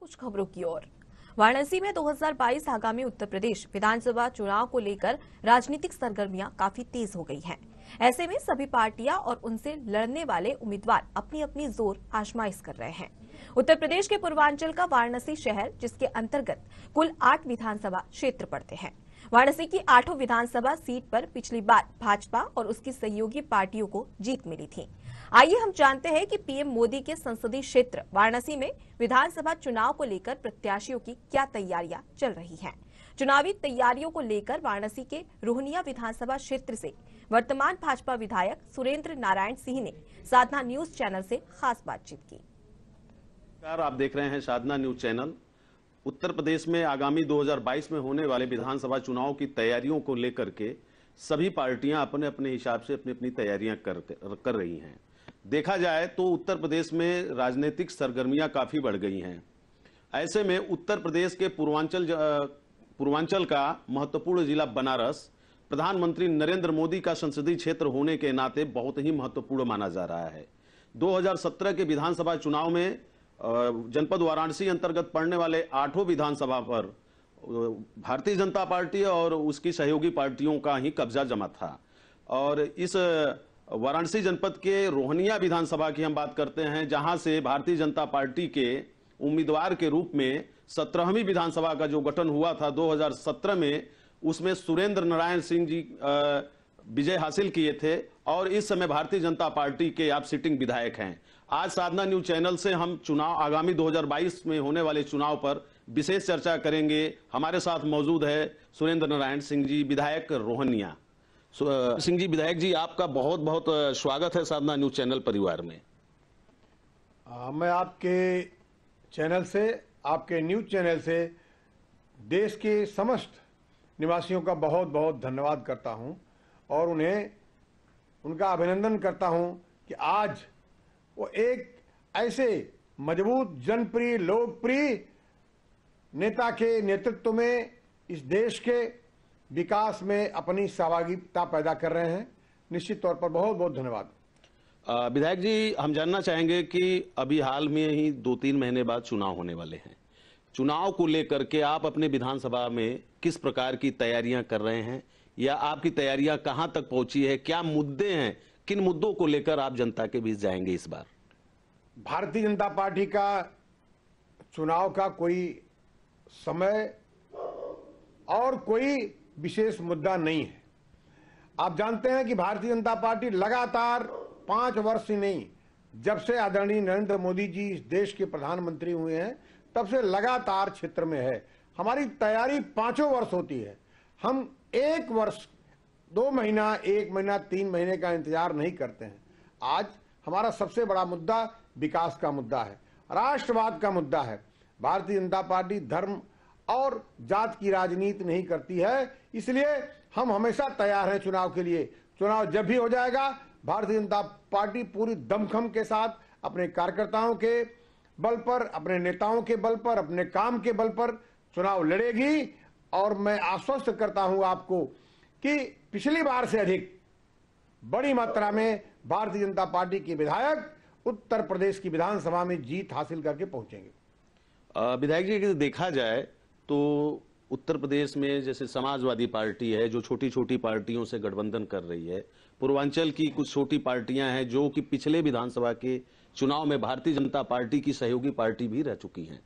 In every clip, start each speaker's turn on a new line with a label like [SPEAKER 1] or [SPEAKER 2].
[SPEAKER 1] कुछ खबरों की ओर। वाराणसी में 2022 आगामी उत्तर प्रदेश विधानसभा चुनाव को लेकर राजनीतिक सरगर्मियां काफी तेज हो गई हैं। ऐसे में सभी पार्टियां और उनसे लड़ने वाले उम्मीदवार अपनी अपनी जोर आजमाइश कर रहे हैं। उत्तर प्रदेश के पूर्वांचल का वाराणसी शहर, जिसके अंतर्गत कुल 8 विधानसभा क्षेत्र पड़ते हैं। वाराणसी की 8 विधानसभा सीट पर पिछली बार भाजपा और उसकी सहयोगी पार्टियों को जीत मिली थी। आइए हम जानते हैं कि पीएम मोदी के संसदीय क्षेत्र वाराणसी में विधानसभा चुनाव को लेकर प्रत्याशियों की क्या तैयारियां चल रही हैं। चुनावी तैयारियों को लेकर वाराणसी के रोहनिया विधानसभा क्षेत्र से वर्तमान भाजपा विधायक सुरेंद्र नारायण सिंह ने साधना न्यूज चैनल से खास बातचीत की।
[SPEAKER 2] आप देख रहे हैं साधना न्यूज चैनल। उत्तर प्रदेश में आगामी 2022 में होने वाले विधानसभा चुनाव की तैयारियों को लेकर के सभी पार्टियां अपने अपने हिसाब से अपनी अपनी तैयारियां कर रही हैं। देखा जाए तो उत्तर प्रदेश में राजनीतिक सरगर्मियां काफी बढ़ गई हैं। ऐसे में उत्तर प्रदेश के पूर्वांचल का महत्वपूर्ण जिला बनारस प्रधानमंत्री नरेंद्र मोदी का संसदीय क्षेत्र होने के नाते बहुत ही महत्वपूर्ण माना जा रहा है। 2017 के विधानसभा चुनाव में जनपद वाराणसी अंतर्गत पड़ने वाले 8 विधानसभा पर भारतीय जनता पार्टी और उसकी सहयोगी पार्टियों का ही कब्जा जमा था। और इस वाराणसी जनपद के रोहनिया विधानसभा की हम बात करते हैं, जहां से भारतीय जनता पार्टी के उम्मीदवार के रूप में 17वीं विधानसभा का जो गठन हुआ था 2017 में, उसमें सुरेंद्र नारायण सिंह जी विजय हासिल किए थे और इस समय भारतीय जनता पार्टी के आप सिटिंग विधायक हैं। आज साधना न्यूज चैनल से हम चुनाव आगामी 2022 में होने वाले चुनाव पर विशेष चर्चा करेंगे। हमारे साथ मौजूद है सुरेंद्र नारायण सिंह जी, विधायक रोहनिया। सिंह जी, विधायक जी, आपका बहुत बहुत स्वागत है साधना न्यूज चैनल परिवार में।
[SPEAKER 3] मैं आपके चैनल से, आपके न्यूज चैनल से देश के समस्त निवासियों का बहुत बहुत धन्यवाद करता हूं और उनका अभिनंदन करता हूं कि आज वो एक ऐसे मजबूत, जनप्रिय, लोकप्रिय नेता के नेतृत्व में इस देश के विकास में अपनी सहभागिता पैदा कर रहे हैं। निश्चित तौर पर बहुत बहुत धन्यवाद।
[SPEAKER 2] विधायक जी, हम जानना चाहेंगे कि अभी हाल में ही 2-3 महीने बाद चुनाव होने वाले हैं। चुनाव को लेकर के आप अपने विधानसभा में किस प्रकार की तैयारियां कर रहे हैं या आपकी तैयारियां कहां तक पहुंची है? क्या मुद्दे हैं, किन मुद्दों को लेकर आप जनता के बीच जाएंगे इस बार?
[SPEAKER 3] भारतीय जनता पार्टी का चुनाव का कोई समय और कोई विशेष मुद्दा नहीं है। आप जानते हैं कि भारतीय जनता पार्टी लगातार 5 वर्ष ही नहीं, जब से आदरणीय नरेंद्र मोदी जी इस देश के प्रधानमंत्री हुए हैं तब से लगातार क्षेत्र में है। हमारी तैयारी 5 वर्ष होती है। हम 1 वर्ष, 2 महीना, 1 महीना, 3 महीने का इंतजार नहीं करते हैं। आज हमारा सबसे बड़ा मुद्दा विकास का मुद्दा है, राष्ट्रवाद का मुद्दा है। भारतीय जनता पार्टी धर्म और जात की राजनीति नहीं करती है, इसलिए हम हमेशा तैयार हैं चुनाव के लिए। चुनाव जब भी हो जाएगा, भारतीय जनता पार्टी पूरी दमखम के साथ अपने कार्यकर्ताओं के बल पर, अपने नेताओं के बल पर, अपने काम के बल पर चुनाव लड़ेगी। और मैं आश्वस्त करता हूं आपको कि पिछली बार से अधिक बड़ी मात्रा में भारतीय जनता पार्टी के विधायक उत्तर प्रदेश की विधानसभा में जीत हासिल करके पहुंचेंगे।
[SPEAKER 2] विधायक जी, देखा जाए तो उत्तर प्रदेश में जैसे समाजवादी पार्टी है जो छोटी छोटी पार्टियों से गठबंधन कर रही है, पूर्वांचल की कुछ छोटी पार्टियां हैं जो कि पिछले विधानसभा के चुनाव में भारतीय जनता पार्टी की सहयोगी पार्टी भी रह चुकी हैं।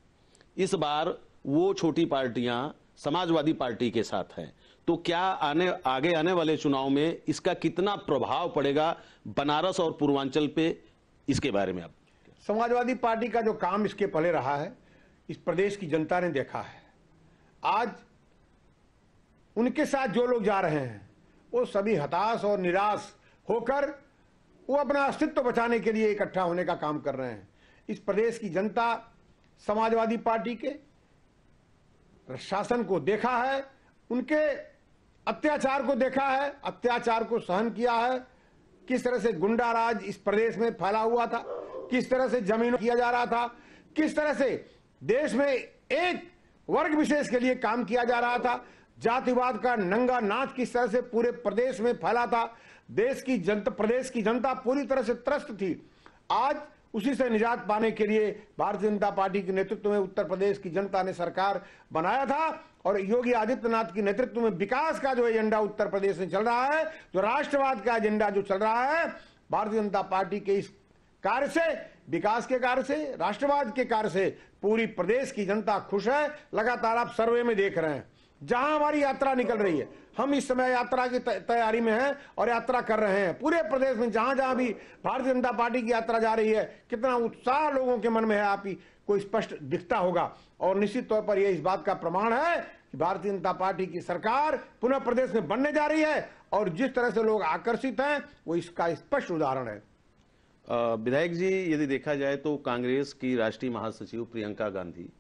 [SPEAKER 2] इस बार वो छोटी पार्टियां समाजवादी पार्टी के साथ हैं, तो क्या आगे आने वाले चुनाव में इसका कितना प्रभाव पड़ेगा बनारस और पूर्वांचल पे, इसके बारे में आप?
[SPEAKER 3] समाजवादी पार्टी का जो काम इसके पहले रहा है, इस प्रदेश की जनता ने देखा है। आज उनके साथ जो लोग जा रहे हैं वो सभी हताश और निराश होकर वो अपना अस्तित्व बचाने के लिए इकट्ठा होने का काम कर रहे हैं। इस प्रदेश की जनता समाजवादी पार्टी के शासन को देखा है, उनके अत्याचार को देखा है, अत्याचार को सहन किया है, किस तरह से गुंडा राज इस प्रदेश में फैला हुआ था, किस तरह से जमीन किया जा रहा था, किस तरह से देश में एक वर्ग विशेष के लिए काम किया जा रहा था, जातिवाद का नंगा नाच किस तरह से पूरे प्रदेश में फैला था। प्रदेश की जनता पूरी तरह से त्रस्त थी। आज उसी से निजात पाने के लिए भारतीय जनता पार्टी के नेतृत्व में उत्तर प्रदेश की जनता ने सरकार बनाया था और योगी आदित्यनाथ के नेतृत्व में विकास का जो एजेंडा उत्तर प्रदेश में चल रहा है, जो राष्ट्रवाद का एजेंडा जो चल रहा है, भारतीय जनता पार्टी के इस कार्य से, विकास के कार्य से, राष्ट्रवाद के कार्य से पूरी प्रदेश की जनता खुश है। लगातार आप सर्वे में देख रहे हैं जहां हमारी यात्रा निकल रही है, हम इस समय यात्रा की तैयारी में हैं और यात्रा कर रहे हैं। पूरे प्रदेश में जहां जहां भी भारतीय जनता पार्टी की यात्रा जा रही है, कितना उत्साह लोगों के मन में है आप ही को स्पष्ट दिखता होगा। और निश्चित तौर पर यह इस बात का प्रमाण है कि भारतीय जनता पार्टी की सरकार पुनः प्रदेश में बनने जा रही है और जिस तरह से लोग आकर्षित हैं वो इसका स्पष्ट उदाहरण है।
[SPEAKER 2] विधायक जी, यदि देखा जाए तो कांग्रेस की राष्ट्रीय महासचिव प्रियंका गांधी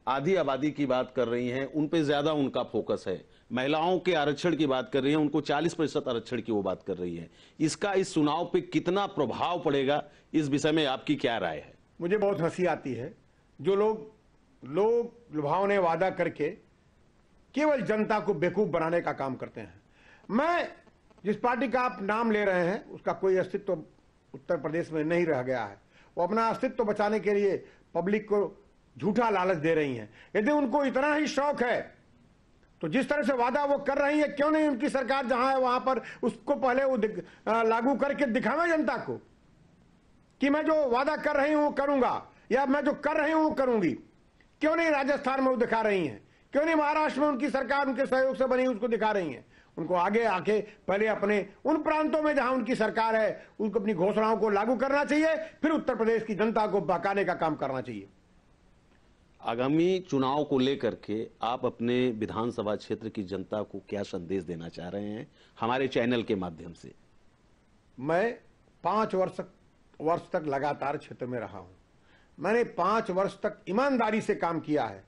[SPEAKER 2] आधी आबादी की बात कर रही हैं, उन पे ज्यादा उनका फोकस है। महिलाओं के आरक्षण की बात कर रही हैं, उनको 40% आरक्षण की वो बात कर रही है। इसका इस चुनाव पे कितना प्रभाव पड़ेगा, इस विषय में आपकी क्या राय है?
[SPEAKER 3] मुझे बहुत हंसी आती है जो लोग लुभावने वादा करके केवल जनता को बेवकूफ बनाने का काम करते हैं। मैं जिस पार्टी का आप नाम ले रहे हैं उसका कोई अस्तित्व उत्तर प्रदेश में नहीं रह गया है। वो अपना अस्तित्व बचाने के लिए पब्लिक को झूठा लालच दे रही हैं। यदि उनको इतना ही शौक है तो जिस तरह से वादा वो कर रही है, क्यों नहीं उनकी सरकार जहां है वहां पर उसको पहले वो लागू करके दिखावे जनता को कि मैं जो वादा कर रही हूं वो करूंगा या मैं जो कर रही हूं वो करूंगी। क्यों नहीं राजस्थान में वो दिखा रही हैं, क्यों नहीं महाराष्ट्र में उनकी सरकार उनके सहयोग से बनी उसको दिखा रही है। उनको आगे आके पहले अपने उन प्रांतों में जहां उनकी सरकार है उनको अपनी घोषणाओं को लागू करना चाहिए, फिर उत्तर प्रदेश की जनता को बहकाने का काम करना चाहिए।
[SPEAKER 2] आगामी चुनाव को लेकर के आप अपने विधानसभा क्षेत्र की जनता को क्या संदेश देना चाह रहे हैं हमारे चैनल के माध्यम से?
[SPEAKER 3] मैं 5 वर्ष तक लगातार क्षेत्र में रहा हूं। मैंने 5 वर्ष तक ईमानदारी से काम किया है।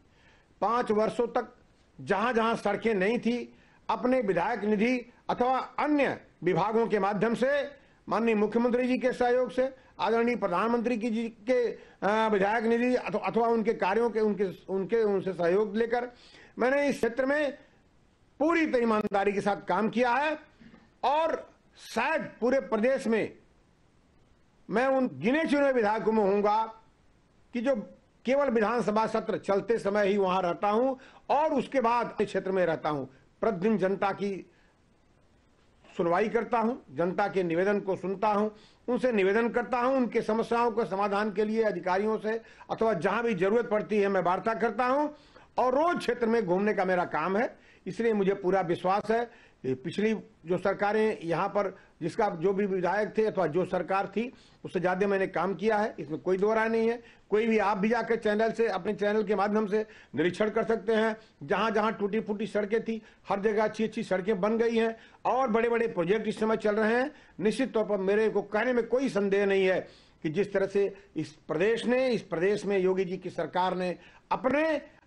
[SPEAKER 3] 5 वर्षों तक जहां जहां सड़कें नहीं थी, अपने विधायक निधि अथवा अन्य विभागों के माध्यम से, माननीय मुख्यमंत्री जी के सहयोग से, आदरणीय प्रधानमंत्री जी के विधायक निधि अथवा उनके कार्यों के उनसे सहयोग लेकर मैंने इस क्षेत्र में पूरी ईमानदारी के साथ काम किया है। और शायद पूरे प्रदेश में मैं उन गिने चुने विधायकों में होऊंगा कि जो केवल विधानसभा सत्र चलते समय ही वहां रहता हूं और उसके बाद क्षेत्र में रहता हूं। प्रतिदिन जनता की सुनवाई करता हूं, जनता के निवेदन को सुनता हूं, उनसे निवेदन करता हूं, उनके समस्याओं के समाधान के लिए अधिकारियों से अथवा जहां भी जरूरत पड़ती है मैं वार्ता करता हूं और रोज क्षेत्र में घूमने का मेरा काम है। इसलिए मुझे पूरा विश्वास है कि पिछली जो सरकारें यहाँ पर जिसका जो भी विधायक थे अथवा जो सरकार थी उससे ज्यादा मैंने काम किया है, इसमें कोई दो राय नहीं है। कोई भी आप भी जाकर चैनल से, अपने चैनल के माध्यम से निरीक्षण कर सकते हैं। जहां जहां टूटी फूटी सड़कें थी हर जगह अच्छी अच्छी सड़कें बन गई हैं और बड़े बड़े प्रोजेक्ट इस समय चल रहे हैं। निश्चित तौर पर मेरे को कहने में कोई संदेह नहीं है कि जिस तरह से इस प्रदेश में योगी जी की सरकार ने अपने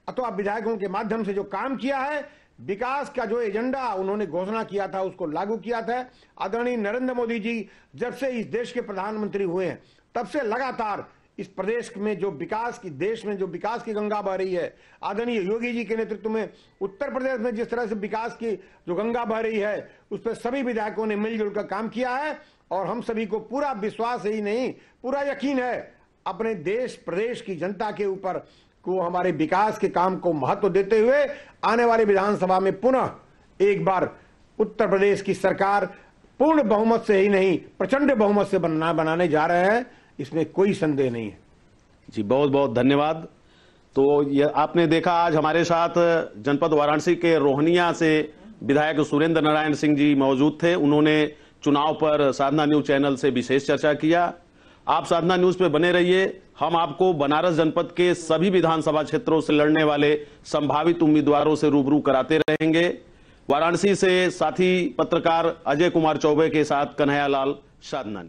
[SPEAKER 3] अथवा विधायकों के माध्यम से जो काम किया है, विकास का जो एजेंडा उन्होंने घोषणा किया था उसको लागू किया था। आदरणीय नरेंद्र मोदी जी जब से इस देश के प्रधानमंत्री हुए हैं तब से लगातार इस प्रदेश में जो विकास की, देश में जो विकास की गंगा बह रही है, आदरणीय योगी जी के नेतृत्व में उत्तर प्रदेश में जिस तरह से विकास की जो गंगा बह रही है उस पर सभी विधायकों ने मिलजुल कर काम किया है। और हम सभी को पूरा विश्वास ही नहीं, पूरा यकीन है अपने देश प्रदेश की जनता के ऊपर को हमारे विकास के काम को महत्व देते हुए आने वाले विधानसभा में पुनः एक बार उत्तर प्रदेश की सरकार पूर्ण बहुमत से ही नहीं प्रचंड बहुमत से बनाने जा रहे हैं, इसमें कोई संदेह नहीं है।
[SPEAKER 2] जी बहुत बहुत धन्यवाद। तो ये आपने देखा आज हमारे साथ जनपद वाराणसी के रोहनिया से विधायक सुरेंद्र नारायण सिंह जी मौजूद थे। उन्होंने चुनाव पर साधना न्यूज चैनल से विशेष चर्चा किया। आप साधना न्यूज पे बने रहिए, हम आपको बनारस जनपद के सभी विधानसभा क्षेत्रों से लड़ने वाले संभावित उम्मीदवारों से रूबरू कराते रहेंगे। वाराणसी से साथी पत्रकार अजय कुमार चौबे के साथ कन्हैया लाल, साधना।